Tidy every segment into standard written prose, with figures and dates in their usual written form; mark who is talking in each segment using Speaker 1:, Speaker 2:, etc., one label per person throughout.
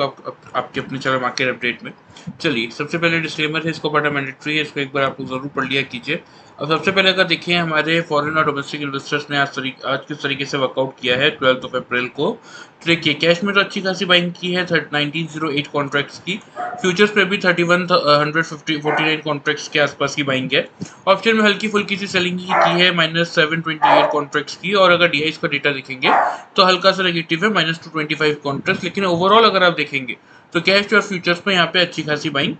Speaker 1: आपके अपने channel market update में। चलिए, सबसे पहले डिस्क्लेमर है, इसको पढ़ना मैंडेटरी है, इसको एक बार आप लोग ज़रूर पढ़ लिया कीजिए। अब सबसे पहले अगर देखें हमारे फॉरेन और डोमेस्टिक इन्वेस्टर्स ने आज किस तरीके से वर्कआउट किया है 12 अप्रैल को। तो देखिए, कैश में तो अच्छी खासी बाइंग की है 1908 कॉन्ट्रैक्ट्स की। फ्यूचर्स पे भी 3149 कॉन्ट्रैक्ट्स के आसपास की बाइंग है। ऑप्शन में हल्की फुल्की सी सेलिंग ही की है -728 कॉन्ट्रैक्ट्स की। और अगर डीआईस का डेटा देखेंगे तो हल्का सा नेगेटिव है -225 कॉन्ट्रैक्ट्स। लेकिन ओवरऑल अगर आप देखेंगे तो कैश और फ्यूचर्स में यहाँ पे अच्छी खासी बाइंग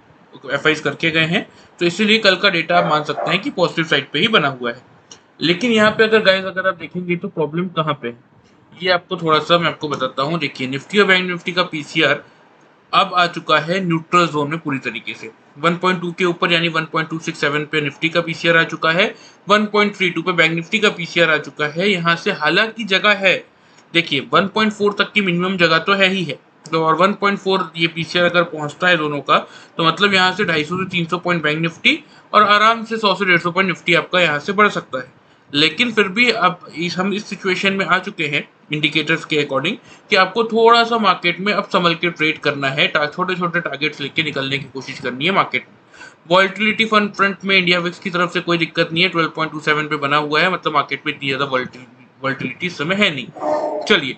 Speaker 1: एफआईज करके गए हैं। तो इसीलिए कल का डेटा आप मान सकते हैं कि पॉजिटिव साइड पे ही बना हुआ है। लेकिन यहाँ पे अगर आप देखेंगे तो प्रॉब्लम कहाँ पे है, ये आपको थोड़ा सा मैं आपको बताता हूँ। देखिए, निफ्टी और बैंक निफ्टी का पीसीआर अब आ चुका है न्यूट्रल जोन में पूरी तरीके से। 1.2 के ऊपर यानी 1.267 पे निफ्टी का पीसीआर आ चुका है, 1.32 पे बैंक निफ्टी का पीसीआर आ चुका है। यहाँ से हालांकि जगह है, देखिए 1.4 तक की मिनिमम जगह तो है ही है। तो और 1.4 ये पीसीआर अगर पहुंचता है दोनों का, तो मतलब यहाँ से 250 से 300 पॉइंट बैंक निफ्टी और आराम से 100 से 150 पॉइंट निफ्टी आपका यहाँ से बढ़ सकता है। लेकिन फिर भी अब हम इस सिचुएशन में आ चुके हैं इंडिकेटर्स के अकॉर्डिंग कि आपको थोड़ा सा मार्केट में अब संभल के ट्रेड करना है, छोटे छोटे टारगेट्स लेके निकलने की कोशिश करनी है मार्केट में। वॉल्टिलिटी फंड फ्रंट में इंडिया विक्स की तरफ से कोई दिक्कत नहीं है, 12.27 पे बना हुआ है, मतलब मार्केट में इतनी ज्यादा वॉल्टिलिटी इस समय है नहीं। चलिए,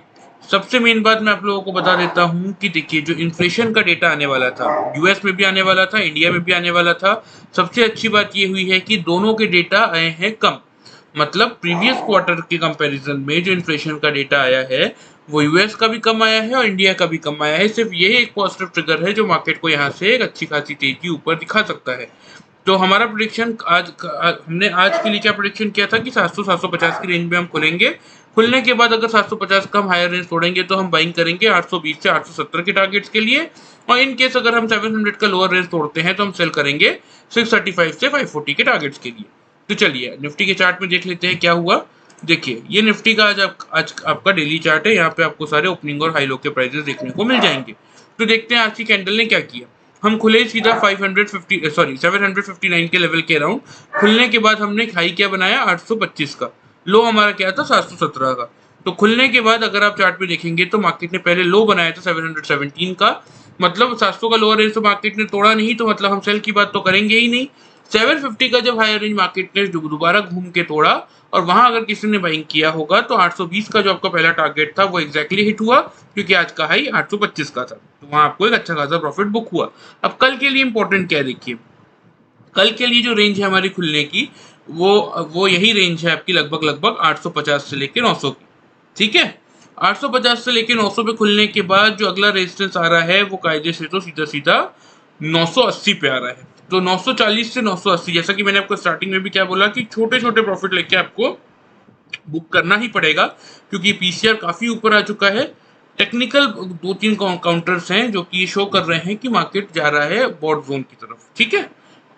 Speaker 1: सबसे मेन बात मैं आप लोगों को बता देता हूं कि देखिए, जो इन्फ्लेशन का डेटा आने वाला था, यूएस में भी आने वाला था, इंडिया में भी आने वाला था। सबसे अच्छी बात ये हुई है कि दोनों के डेटा आए हैं कम। मतलब प्रीवियस क्वार्टर के कंपैरिजन में जो इन्फ्लेशन का डेटा आया है वो यूएस का भी कम आया है और इंडिया का भी कम आया है। सिर्फ ये एक पॉजिटिव ट्रिगर है जो मार्केट को यहाँ से एक अच्छी खासी तेजी ऊपर दिखा सकता है। तो हमारा प्रेडिक्शन हमने आज के लिए क्या प्रेडिक्शन किया था कि 700-750 की रेंज में हम खुलेंगे। खुलने के बाद अगर 750 का हम हायर रेंज तोड़ेंगे तो हम बाइंग करेंगे 820 से 870 के टारगेट्स के लिए। और इन केस अगर हम 700 का लोअर रेंज तोड़ते हैं तो हम सेल करेंगे 635 से 540 के टारगेट्स के लिए। तो चलिए, निफ्टी के चार्ट में देख लेते हैं क्या हुआ। देखिए, ये निफ्टी का आज आपका डेली चार्ट है। यहाँ पे आपको सारे ओपनिंग और हाई लो के प्राइसेस देखने को मिल जाएंगे। तो देखते हैं आज की कैंडल ने क्या किया। हम खुले सीधा 759 के लेवल के अराउंड। खुलने के बाद हमने हाई क्या बनाया 825 का, लो हमारा क्या था 717 का। तो खुलने के बाद अगर आप चार्ट में देखेंगे तो मार्केट ने पहले लो बनाया था 717 का, मतलब 700 का लोअर रेंज तो मार्केट ने तोड़ा नहीं, तो मतलब हम सेल की बात तो करेंगे ही नहीं। 750 का जब हायर रेंज मार्केट ने दोबारा घूम के तोड़ा और वहां अगर किसी ने बाइंग किया होगा तो 820 का जो आपका पहला टारगेट था वो एग्जैक्टली हिट हुआ, क्योंकि आज का हाई 825 का था। तो वहां आपको एक अच्छा खासा प्रॉफिट बुक हुआ। अब कल के लिए इंपॉर्टेंट क्या है, देखिए कल के लिए जो रेंज है हमारी खुलने की, वो यही रेंज है आपकी लगभग 850 से लेकर 900 की। ठीक है, 850 से लेकर 900 पे खुलने के बाद जो अगला रेजिस्टेंस आ रहा है वो कायदे से तो सीधा सीधा 980 पे आ रहा है। तो 940 से 980, जैसा कि मैंने आपको स्टार्टिंग में भी क्या बोला कि छोटे छोटे प्रॉफिट लेके आपको बुक करना ही पड़ेगा, क्योंकि पीसीआर काफी ऊपर आ चुका है। टेक्निकल 2-3 काउंटर्स हैं जो कि ये शो कर रहे हैं कि मार्केट जा रहा है बॉट जोन की तरफ। ठीक है,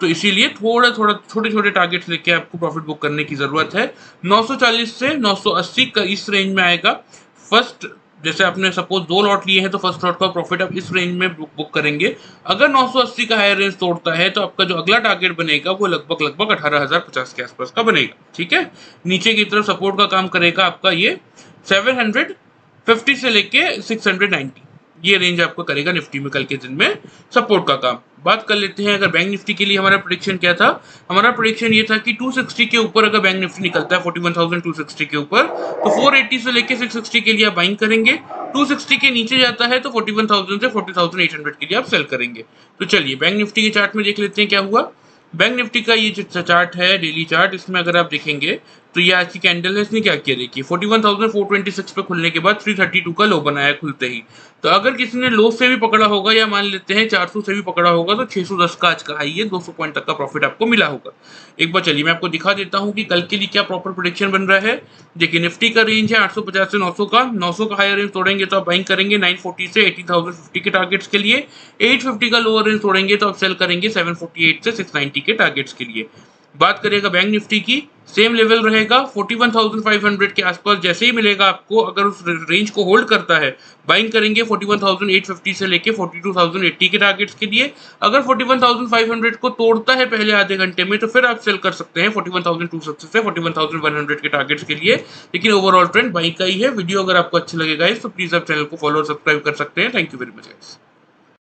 Speaker 1: तो इसीलिए थोड़ा थोड़ा छोटे छोटे टारगेट्स लेके आपको प्रॉफिट बुक करने की जरूरत है। 940 से 980 का इस रेंज में आएगा फर्स्ट। जैसे आपने सपोज 2 लॉट लिए हैं तो फर्स्ट लॉट का प्रॉफिट आप इस रेंज में बुक करेंगे। अगर 980 का हायर रेंज तोड़ता है तो आपका जो अगला टारगेट बनेगा वो लगभग 18,050 के आसपास का बनेगा। ठीक है, नीचे की तरफ सपोर्ट का काम करेगा आपका ये 750 से लेके 690, ये रेंज आपको करेगा निफ्टी में कल के दिन में सपोर्ट का काम। बात कर लेते हैं अगर बैंक निफ्टी के लिए हमारा प्रेडिक्शन क्या था। हमारा प्रेडिक्शन ये था कि 260 के ऊपर अगर बैंक निफ्टी निकलता है 41,260 के ऊपर, तो 480 से लेके 660 के लिए आप बाइंग करेंगे। 260 के नीचे जाता है तो 41,000 से 40,800 के लिए आप सेल करेंगे। तो चलिए, बैंक निफ्टी के चार्ट में देख लेते हैं क्या हुआ। बैंक निफ्टी का ये जो चार्ट है डेली चार्ट, इसमें अगर आप देखेंगे तो ये आज की कैंडल है, इसने क्या किया देखिए 41,426 पे खुलने के बाद 332 का लो बनाया खुलते ही। तो अगर किसी ने लो से भी पकड़ा होगा या मान लेते हैं 400 से भी पकड़ा होगा तो 610 का आज का हाई है, 200 पॉइंट तक का प्रॉफिट आपको मिला होगा। एक बार चलिए मैं आपको दिखा देता हूं कि कल के लिए क्या प्रॉपर प्रेडिक्शन बन रहा है। देखिए, निफ्टी का रेंज है 850 से 900 का। 900 का हायर रेंज तोड़ेंगे तो आप बाइंग करेंगे 940 से 18,050 के टारगेट्स के लिए। 850 का लोअर रेंज तोड़ेंगे तो आप सेल करेंगे 748 से 690 के टारगेट्स के लिए। बात करेगा बैंक निफ्टी की, सेम लेवल रहेगा 41,500 के आसपास। जैसे ही मिलेगा आपको, अगर उस रेंज को होल्ड करता है, बाइंग करेंगे 41,850 से लेके 42,080 के टारगेट्स के लिए। अगर 41,500 को तोड़ता है पहले आधे घंटे में तो फिर आप सेल कर सकते हैं 41,260 से 41,100 के टारगेट्स के लिए। लेकिन ओवरऑल ट्रेंड बाइंग का ही है। वीडियो अगर आपको अच्छा लगेगा तो प्लीज आप चैनल को फॉलो और सब्सक्राइब कर सकते हैं। Thank you very much.